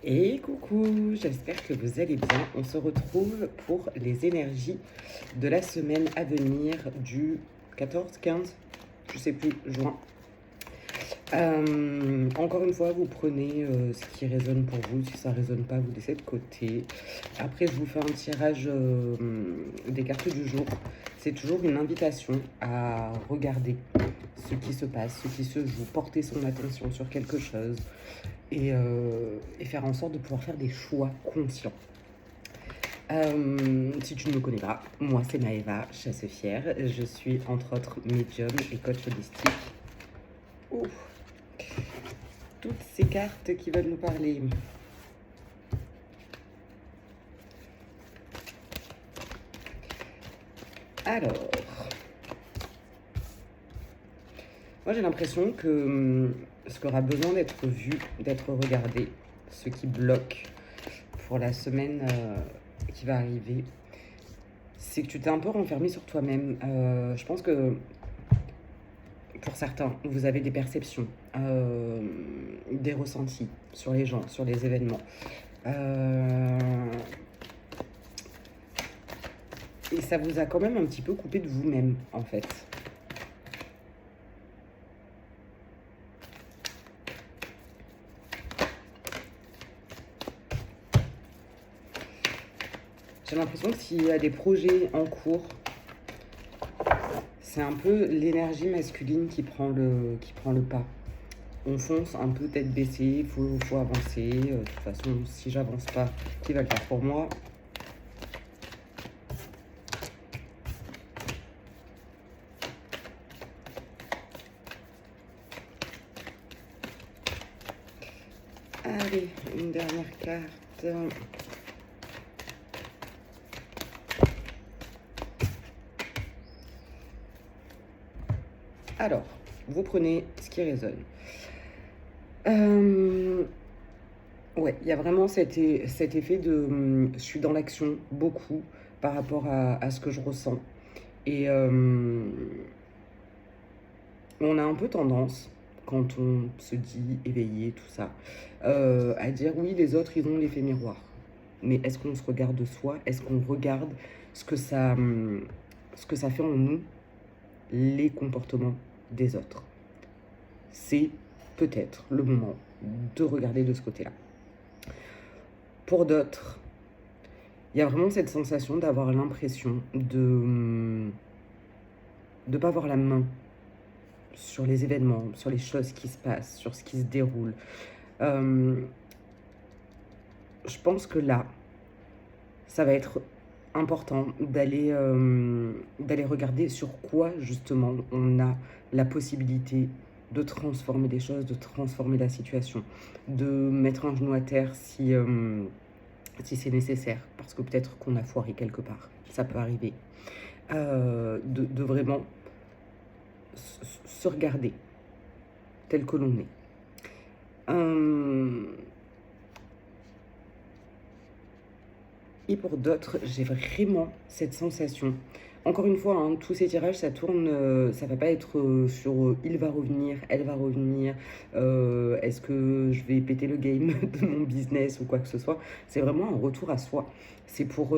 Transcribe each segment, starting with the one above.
Et coucou, j'espère que vous allez bien. On se retrouve pour les énergies de la semaine à venir du 14, 15, je sais plus, juin. Encore une fois, vous prenez ce qui résonne pour vous. Si ça résonne pas, vous laissez de côté. Après, je vous fais un tirage des cartes du jour. C'est toujours une invitation à regarder ce qui se passe, ce qui se joue, porter son attention sur quelque chose et faire en sorte de pouvoir faire des choix conscients. Si tu ne me connais pas, moi c'est Maëva Chassefière. Je suis entre autres médium et coach holistique. Ouf. Toutes ces cartes qui veulent nous parler. Alors, moi j'ai l'impression que ce qui aura besoin d'être vu, d'être regardé, ce qui bloque pour la semaine qui va arriver, c'est que tu t'es un peu renfermé sur toi-même. Je pense que pour certains, vous avez des perceptions, des ressentis sur les gens, sur les événements. Et ça vous a quand même un petit peu coupé de vous-même, en fait. J'ai l'impression que s'il y a des projets en cours, c'est un peu l'énergie masculine qui prend le pas. On fonce un peu tête baissée, faut avancer. De toute façon, si j'avance pas, qui va le faire pour moi? Allez, une dernière carte. Alors, vous prenez ce qui résonne. Ouais, il y a vraiment cet effet de je suis dans l'action beaucoup par rapport à ce que je ressens. Et on a un peu tendance, quand on se dit éveillé, tout ça, à dire oui, les autres, ils ont l'effet miroir. Mais est-ce qu'on se regarde soi? Est-ce qu'on regarde ce que ça fait en nous, les comportements des autres? C'est peut-être le moment de regarder de ce côté-là. Pour d'autres, il y a vraiment cette sensation d'avoir l'impression de ne pas avoir la main sur les événements, sur les choses qui se passent, sur ce qui se déroule. Je pense que là, ça va être important d'aller regarder sur quoi justement on a la possibilité de transformer des choses, de transformer la situation, de mettre un genou à terre si c'est nécessaire, parce que peut-être qu'on a foiré quelque part, ça peut arriver, de vraiment se regarder tel que l'on est. Et pour d'autres, j'ai vraiment cette sensation. Encore une fois, hein, tous ces tirages, ça tourne, ça va pas être sur il va revenir, elle va revenir, est-ce que je vais péter le game de mon business ou quoi que ce soit. C'est vraiment un retour à soi. C'est pour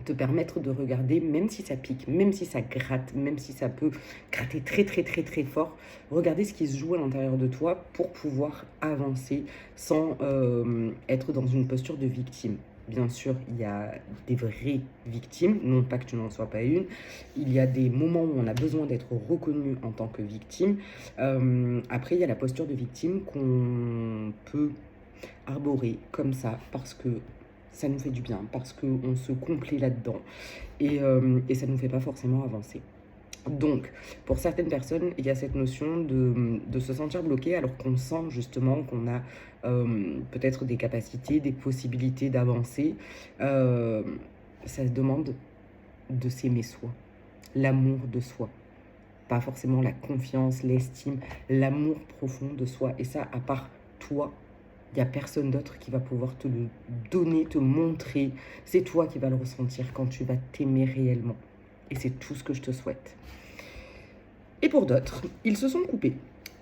te permettre de regarder, même si ça pique, même si ça gratte, même si ça peut gratter très très très très fort, regarder ce qui se joue à l'intérieur de toi pour pouvoir avancer sans être dans une posture de victime. Bien sûr, il y a des vraies victimes, non pas que tu n'en sois pas une. Il y a des moments où on a besoin d'être reconnu en tant que victime. Après, il y a la posture de victime qu'on peut arborer comme ça parce que ça nous fait du bien, parce qu'on se complaît là-dedans et ça ne nous fait pas forcément avancer. Donc, pour certaines personnes, il y a cette notion de se sentir bloqué alors qu'on sent justement qu'on a peut-être des capacités, des possibilités d'avancer. Ça se demande de s'aimer soi, l'amour de soi. Pas forcément la confiance, l'estime, l'amour profond de soi. Et ça, à part toi, il n'y a personne d'autre qui va pouvoir te le donner, te montrer. C'est toi qui vas le ressentir quand tu vas t'aimer réellement. Et c'est tout ce que je te souhaite. Et pour d'autres, ils se sont coupés,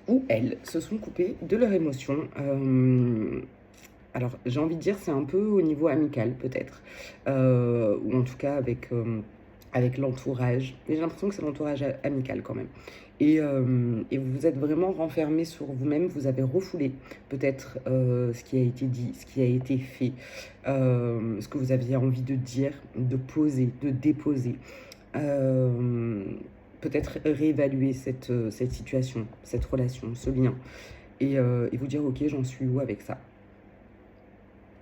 ou elles se sont coupées de leurs émotions Alors, j'ai envie de dire, c'est un peu au niveau amical, peut-être, ou en tout cas avec l'entourage. Mais j'ai l'impression que c'est l'entourage amical quand même. Et vous vous êtes vraiment renfermé sur vous-même, vous avez refoulé peut-être ce qui a été dit, ce qui a été fait, ce que vous aviez envie de dire, de poser, de déposer. Euh, Peut-être réévaluer cette situation, cette relation, ce lien, et vous dire, ok, j'en suis où avec ça.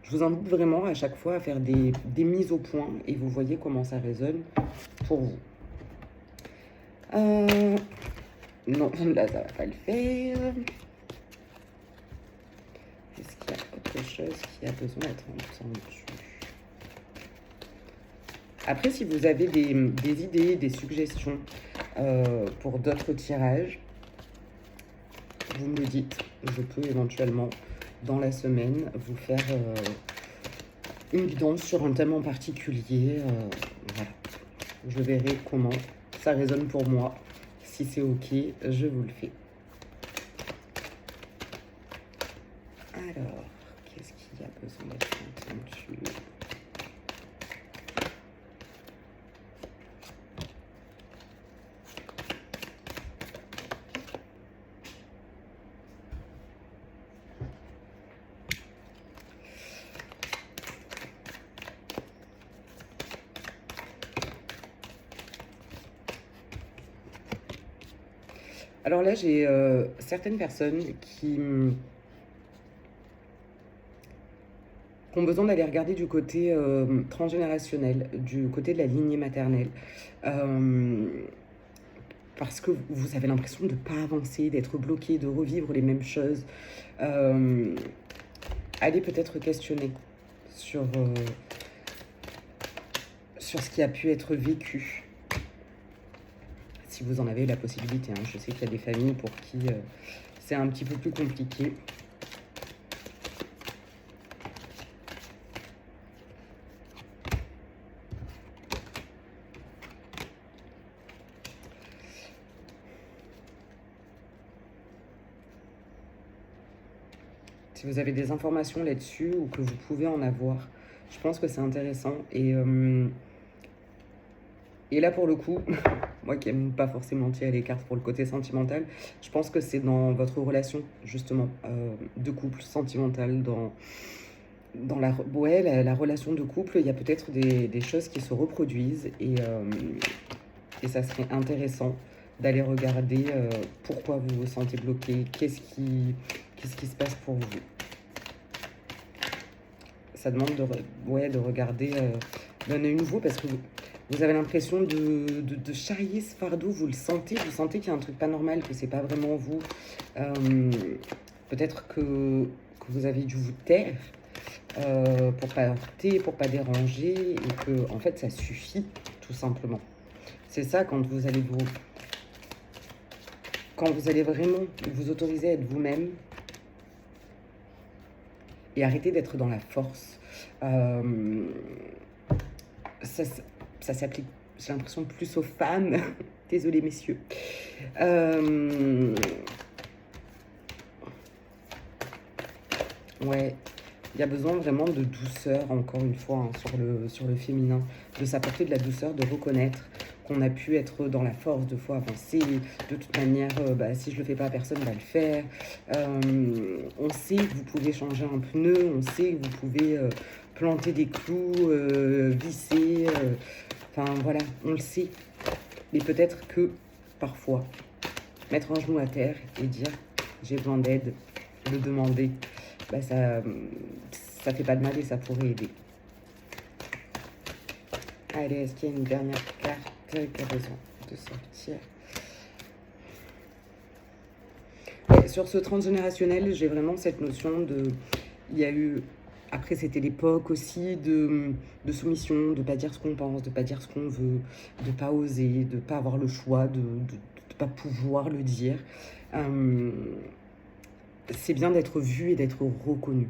Je vous invite vraiment à chaque fois à faire des mises au point et vous voyez comment ça résonne pour vous. Non, là, ça va pas le faire. Est-ce qu'il y a autre chose qui a besoin d'être entendu? Après, si vous avez des idées, des suggestions pour d'autres tirages, vous me le dites. Je peux éventuellement, dans la semaine, vous faire une guidance sur un thème en particulier. Voilà. Je verrai comment ça résonne pour moi. Si c'est ok, je vous le fais. Alors, qu'est-ce qu'il y a besoin d'être entendu? Alors là, j'ai certaines personnes qui ont besoin d'aller regarder du côté transgénérationnel, du côté de la lignée maternelle. Parce que vous avez l'impression de ne pas avancer, d'être bloqué, de revivre les mêmes choses. Allez peut-être questionner sur ce qui a pu être vécu. Si vous en avez la possibilité, hein. Je sais qu'il y a des familles pour qui c'est un petit peu plus compliqué. Si vous avez des informations là-dessus ou que vous pouvez en avoir, je pense que c'est intéressant. Et là, pour le coup, moi qui n'aime pas forcément tirer les cartes pour le côté sentimental, je pense que c'est dans votre relation, justement, de couple, sentimentale, dans la relation de couple, il y a peut-être des choses qui se reproduisent et ça serait intéressant d'aller regarder pourquoi vous vous sentez bloqué, qu'est-ce qui se passe pour vous. Ça demande de regarder d'un œil nouveau parce que vous avez l'impression de charrier ce fardeau, vous sentez qu'il y a un truc pas normal, que c'est pas vraiment vous. Peut-être que vous avez dû vous taire pour pas heurter, pour pas déranger, et que en fait ça suffit tout simplement. C'est ça quand vous allez vraiment vous autoriser à être vous-même et arrêter d'être dans la force. Ça s'applique, j'ai l'impression, plus aux femmes. Désolée, messieurs. Ouais, il y a besoin vraiment de douceur, encore une fois, hein, sur le féminin, de s'apporter de la douceur, de reconnaître qu'on a pu être dans la force, de fois avancer. De toute manière, si je le fais pas, personne va le faire. On sait que vous pouvez changer un pneu, on sait que vous pouvez planter des clous, visser. Enfin, voilà, on le sait. Mais peut-être que, parfois, mettre un genou à terre et dire « j'ai besoin d'aide », le demander, ça fait pas de mal et ça pourrait aider. Allez, est-ce qu'il y a une dernière carte qui a besoin de sortir? Ouais, sur ce transgénérationnel, j'ai vraiment cette notion de... Il y a eu... Après, c'était l'époque aussi de soumission, de ne pas dire ce qu'on pense, de ne pas dire ce qu'on veut, de ne pas oser, de ne pas avoir le choix, de ne pas pouvoir le dire. C'est bien d'être vu et d'être reconnu.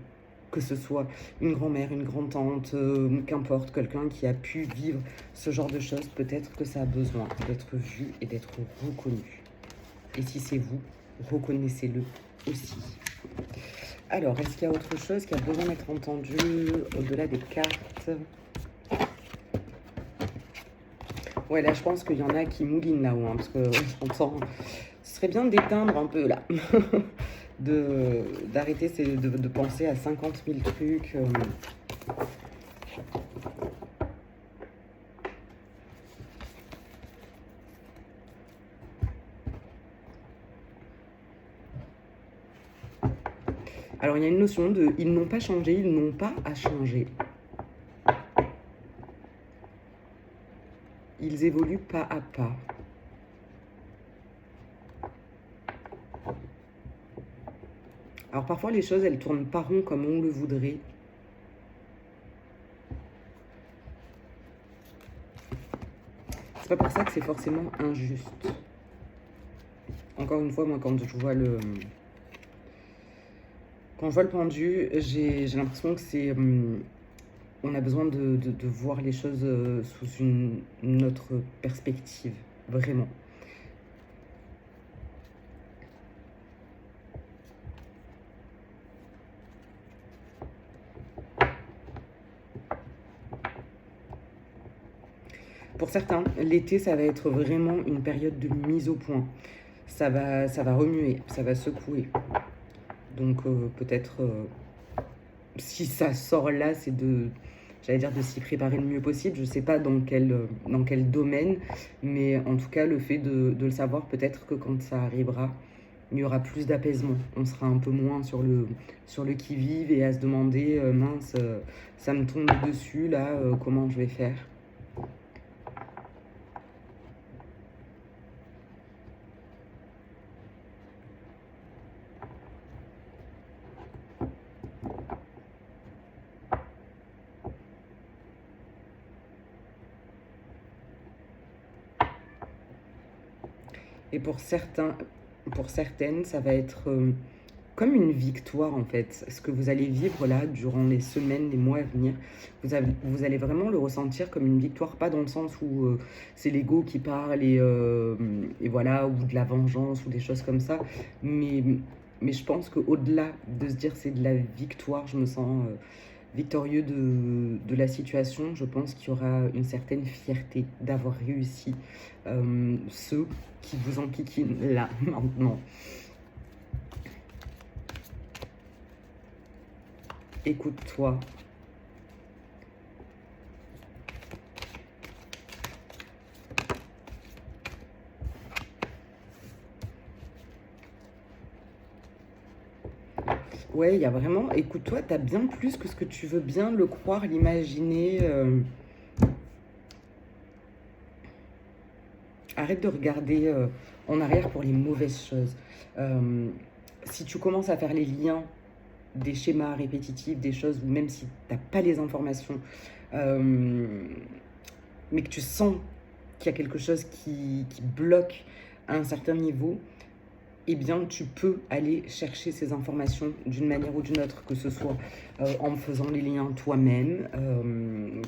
Que ce soit une grand-mère, une grand-tante, qu'importe, quelqu'un qui a pu vivre ce genre de choses, peut-être que ça a besoin d'être vu et d'être reconnu. Et si c'est vous, reconnaissez-le aussi. Alors, est-ce qu'il y a autre chose qui a besoin d'être entendu au-delà des cartes? Ouais, là, je pense qu'il y en a qui moulinent là-haut, hein, parce que j'entends... Ce serait bien d'éteindre un peu, là. D'arrêter de penser à 50 000 trucs. Alors, il y a une notion de « ils n'ont pas changé, ils n'ont pas à changer ». Ils évoluent pas à pas. Alors, parfois, les choses, elles tournent pas rond comme on le voudrait. C'est pas pour ça que c'est forcément injuste. Encore une fois, moi, quand je vois le pendu, j'ai l'impression que c'est... on a besoin de voir les choses sous une autre perspective, vraiment. Pour certains, l'été, ça va être vraiment une période de mise au point. Ça va remuer, ça va secouer. Donc peut-être, si ça sort là, c'est j'allais dire de s'y préparer le mieux possible. Je ne sais pas dans quel domaine, mais en tout cas, le fait de le savoir, peut-être que quand ça arrivera, il y aura plus d'apaisement. On sera un peu moins sur le qui-vive et à se demander, mince, ça me tombe dessus, là, comment je vais faire? Et pour certaines, ça va être comme une victoire en fait. Ce que vous allez vivre là durant les semaines, les mois à venir, vous allez vraiment le ressentir comme une victoire, pas dans le sens où c'est l'ego qui parle et voilà, ou de la vengeance ou des choses comme ça. Mais je pense qu'au-delà de se dire c'est de la victoire, je me sens victorieux de la situation. Je pense qu'il y aura une certaine fierté d'avoir réussi ceux qui vous enquiquinent là, maintenant. Écoute-toi. Ouais, il y a vraiment... Écoute-toi, t'as bien plus que ce que tu veux bien le croire, l'imaginer. Arrête de regarder en arrière pour les mauvaises choses. Si tu commences à faire les liens des schémas répétitifs, des choses où même si tu n'as pas les informations, mais que tu sens qu'il y a quelque chose qui bloque à un certain niveau, eh bien, tu peux aller chercher ces informations d'une manière ou d'une autre, que ce soit en faisant les liens toi-même.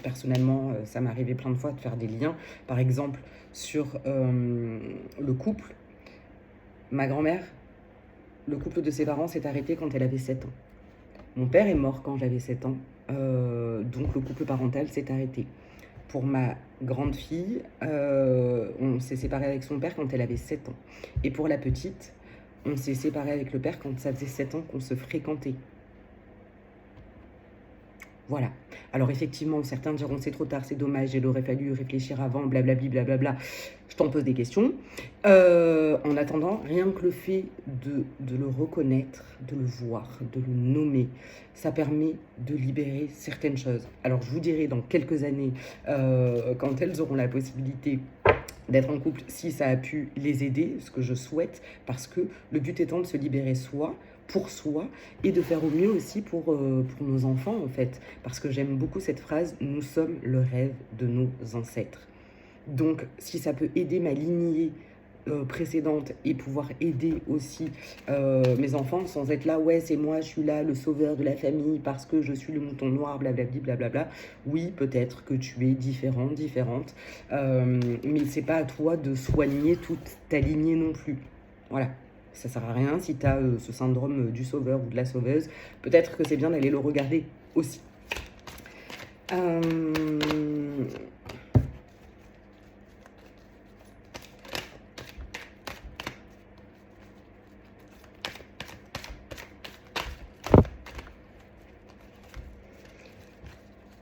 Personnellement, ça m'est arrivé plein de fois de faire des liens. Par exemple, sur le couple, ma grand-mère, le couple de ses parents s'est arrêté quand elle avait 7 ans. Mon père est mort quand j'avais 7 ans, donc le couple parental s'est arrêté. Pour ma grande fille, on s'est séparé avec son père quand elle avait 7 ans. Et pour la petite, on s'est séparé avec le père quand ça faisait 7 ans qu'on se fréquentait. Voilà. Alors effectivement, certains diront c'est trop tard, c'est dommage, il aurait fallu réfléchir avant, blablabli, blablabla. Je t'en pose des questions. En attendant, rien que le fait de le reconnaître, de le voir, de le nommer, ça permet de libérer certaines choses. Alors je vous dirai dans quelques années, quand elles auront la possibilité d'être en couple, si ça a pu les aider, ce que je souhaite, parce que le but étant de se libérer pour soi, et de faire au mieux aussi pour nos enfants, en fait. Parce que j'aime beaucoup cette phrase, nous sommes le rêve de nos ancêtres. Donc, si ça peut aider ma lignée précédente et pouvoir aider aussi mes enfants sans être là, ouais, c'est moi, je suis là, le sauveur de la famille parce que je suis le mouton noir, blablabli, blablabla. Oui, peut-être que tu es différente, mais c'est pas à toi de soigner toute ta lignée non plus. Voilà. Ça sert à rien si tu as ce syndrome du sauveur ou de la sauveuse. Peut-être que c'est bien d'aller le regarder aussi.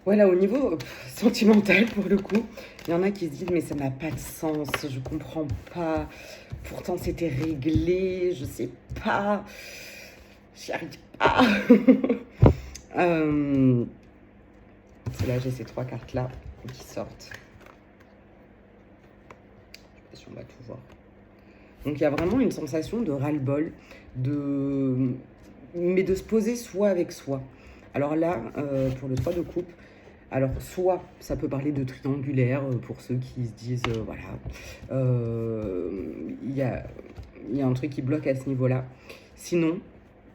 Voilà, au niveau sentimental, pour le coup, il y en a qui se disent mais ça n'a pas de sens, je comprends pas. Pourtant, c'était réglé, je sais pas, j'y arrive pas. C'est là, j'ai ces 3 cartes-là qui sortent. Je sais pas si on va tout voir. Donc, il y a vraiment une sensation de ras-le-bol, mais de se poser soi avec soi. Alors là, pour le 3 de coupe, alors, soit ça peut parler de triangulaire pour ceux qui se disent, voilà, il y a un truc qui bloque à ce niveau-là. Sinon,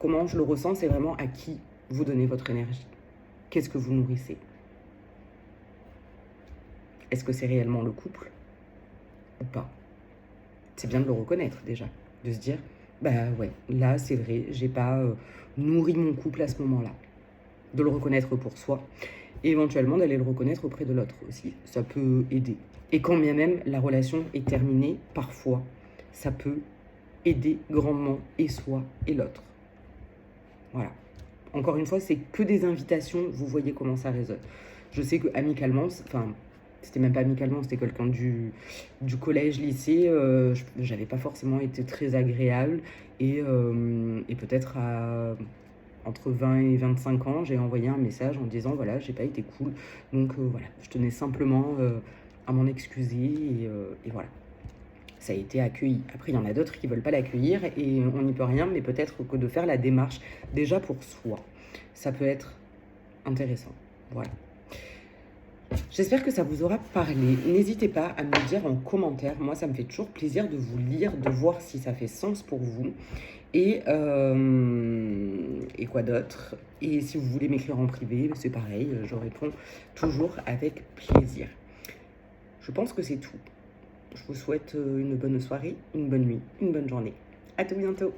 comment je le ressens, c'est vraiment à qui vous donnez votre énergie. Qu'est-ce que vous nourrissez? Est-ce que c'est réellement le couple ou pas? C'est bien de le reconnaître déjà, de se dire, bah ouais, là c'est vrai, j'ai pas nourri mon couple à ce moment-là. De le reconnaître pour soi. Et éventuellement d'aller le reconnaître auprès de l'autre aussi. Ça peut aider. Et quand bien même la relation est terminée, parfois, ça peut aider grandement et soi et l'autre. Voilà. Encore une fois, c'est que des invitations, vous voyez comment ça résonne. Je sais que amicalement, enfin, c'était même pas amicalement, c'était quelqu'un du collège, lycée, j'avais pas forcément été très agréable. Et peut-être entre 20 et 25 ans, j'ai envoyé un message en disant voilà, j'ai pas été cool. Donc voilà, je tenais simplement à m'en excuser et voilà. Ça a été accueilli. Après, il y en a d'autres qui veulent pas l'accueillir et on n'y peut rien, mais peut-être que de faire la démarche déjà pour soi, ça peut être intéressant. Voilà. J'espère que ça vous aura parlé. N'hésitez pas à me le dire en commentaire. Moi, ça me fait toujours plaisir de vous lire, de voir si ça fait sens pour vous. Et quoi d'autre? Et si vous voulez m'écrire en privé, c'est pareil, je réponds toujours avec plaisir. Je pense que c'est tout. Je vous souhaite une bonne soirée, une bonne nuit, une bonne journée. À tout bientôt.